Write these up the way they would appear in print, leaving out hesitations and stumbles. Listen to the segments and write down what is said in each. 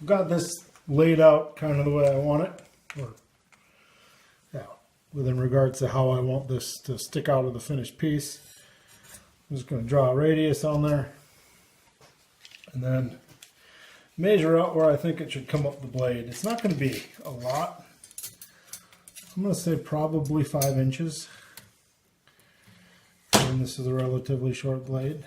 got this laid out kind of the way I want it, or yeah, within regards to how I want this to stick out of the finished piece. I'm just going to draw a radius on there and then measure out where I think it should come up the blade. It's not going to be a lot. I'm going to say probably 5 inches. And this is a relatively short blade.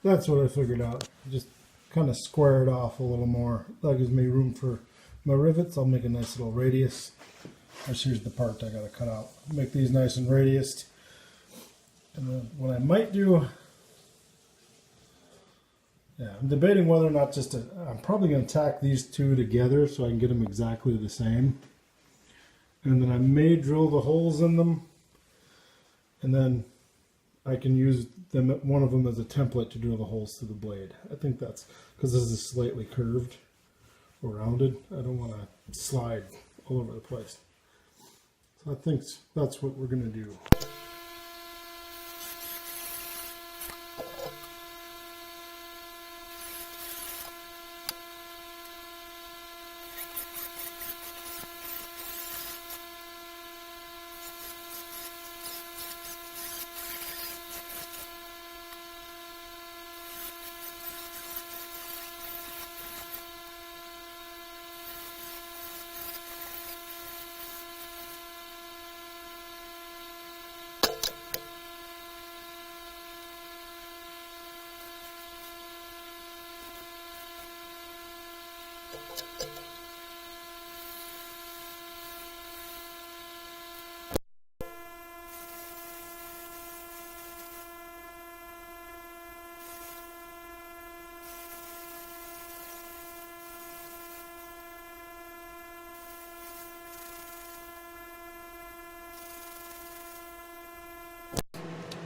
That's what I figured out. Just kind of square it off a little more. That gives me room for my rivets. I'll make a nice little radius. Here's the part I got to cut out. Make these nice and radiused. And then what I might do, yeah, I'm debating whether or not just to, I'm probably going to tack these two together so I can get them exactly the same. And then I may drill the holes in them. And then I can use them, one of them as a template to drill the holes through the blade. I think that's because this is slightly curved or rounded. I don't want to slide all over the place. So I think that's what we're going to do.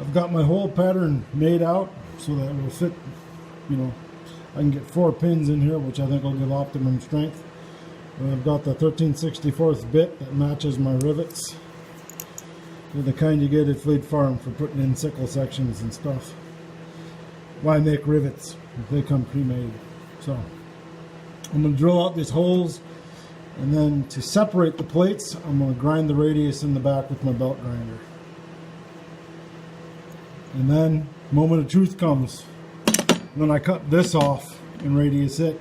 I've got my hole pattern made out so that it will fit, you know, I can get 4 pins in here, which I think will give optimum strength. And I've got the 13/64 bit that matches my rivets. They're the kind you get at Fleet Farm for putting in sickle sections and stuff. Why make rivets if they come pre-made? So I'm going to drill out these holes, and then to separate the plates, I'm going to grind the radius in the back with my belt grinder. And then, moment of truth comes. Then I cut this off and radius it.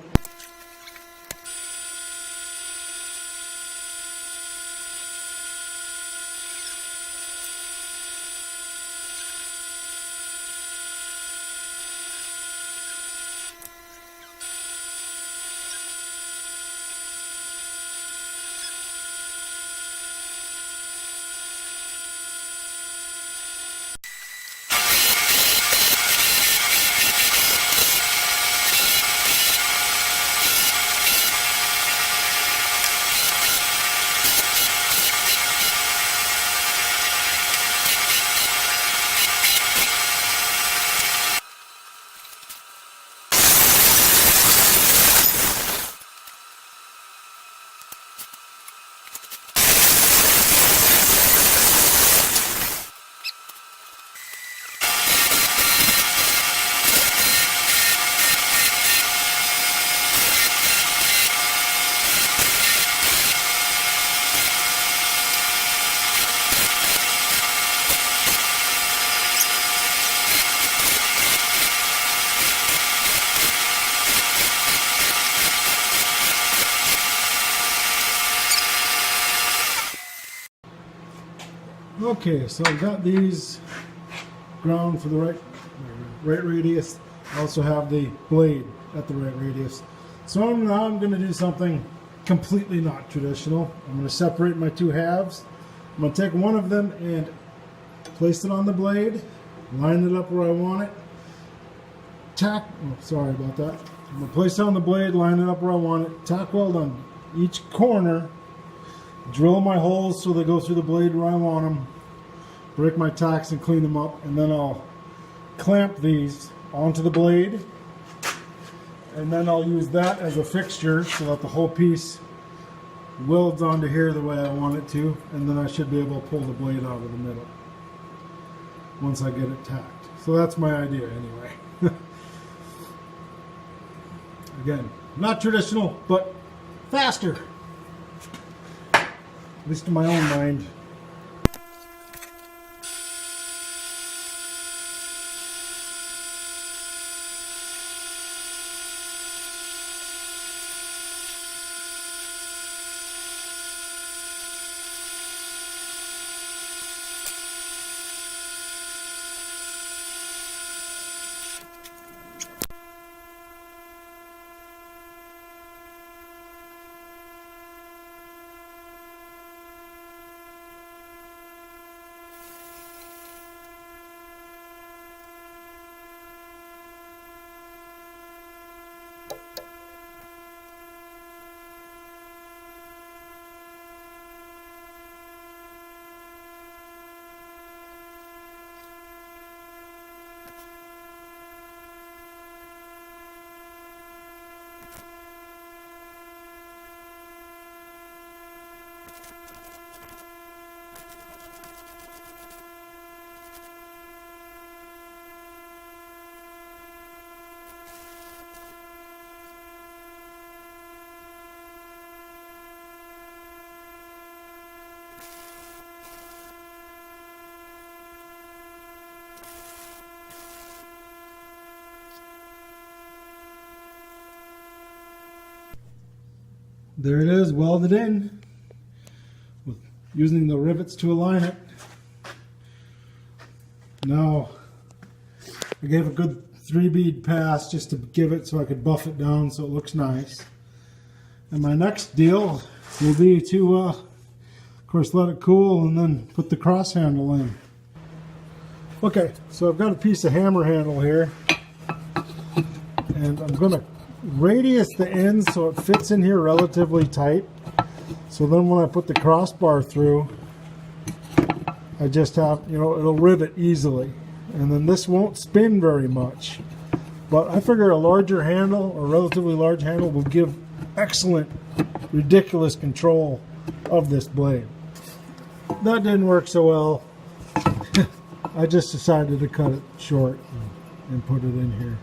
Okay, so I've got these ground for the right radius. I also have the blade at the right radius. So now I'm going to do something completely not traditional. I'm going to separate my two halves I'm going to take one of them and place it on the blade, line it up where I want it, sorry about that. I'm going to place it on the blade, line it up where I want it, tack weld on each corner, drill my holes so they go through the blade where I want them, break my tacks and clean them up, and then I'll clamp these onto the blade, and then I'll use that as a fixture so that the whole piece welds onto here the way I want it to, and then I should be able to pull the blade out of the middle once I get it tacked. So that's my idea anyway. Again, not traditional, but faster, at least in my own mind. There it is, welded in, with using the rivets to align it. Now, I gave a good 3-bead pass just to give it so I could buff it down so it looks nice. And my next deal will be to, of course, let it cool and then put the cross handle in. Okay, so I've got a piece of hammer handle here, and I'm going to radius the ends so it fits in here relatively tight. So then when I put the crossbar through, I just have, it'll rivet easily. And then this won't spin very much. But I figure a larger handle, or relatively large handle, will give excellent, ridiculous control of this blade. That didn't work so well. I just decided to cut it short and put it in here.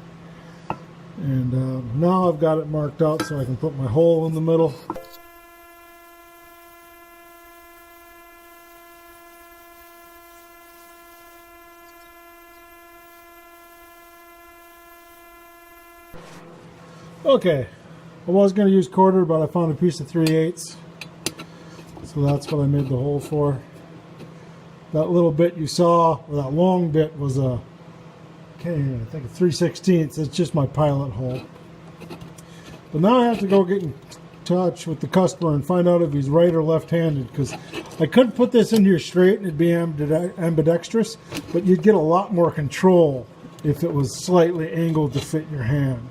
And now I've got it marked out so I can put my hole in the middle. Okay, I was going to use quarter, but I found a piece of 3/8, so that's what I made the hole for. That little bit you saw, or that long bit, was a, I think a 3/16. It's just my pilot hole. But now I have to go get in touch with the customer and find out if he's right or left-handed, because I could put this in here straight and it'd be ambidextrous, but you'd get a lot more control if it was slightly angled to fit your hand.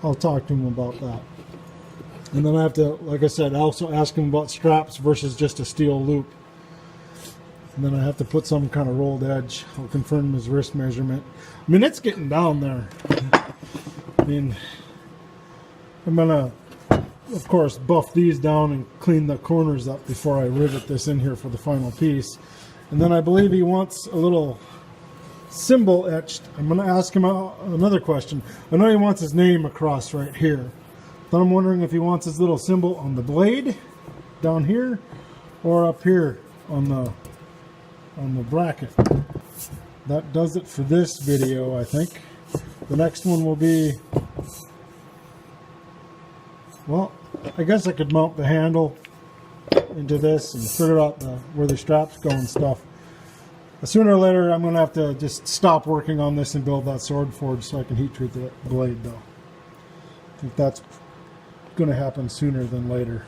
I'll talk to him about that. And then I have to, like I said, also ask him about straps versus just a steel loop. And then I have to put some kind of rolled edge. I'll confirm his wrist measurement. I mean, it's getting down there. I mean, I'm gonna, of course, buff these down and clean the corners up before I rivet this in here for the final piece. And then I believe he wants a little symbol etched. I'm going to ask him another question. I know he wants his name across right here, but I'm wondering if he wants his little symbol on the blade down here or up here on the bracket. That does it for this video, I think. The next one will be, well, I guess I could mount the handle into this and figure out where the straps go and stuff. Sooner or later, I'm going to have to just stop working on this and build that sword forge so I can heat treat the blade, though. I think that's going to happen sooner than later.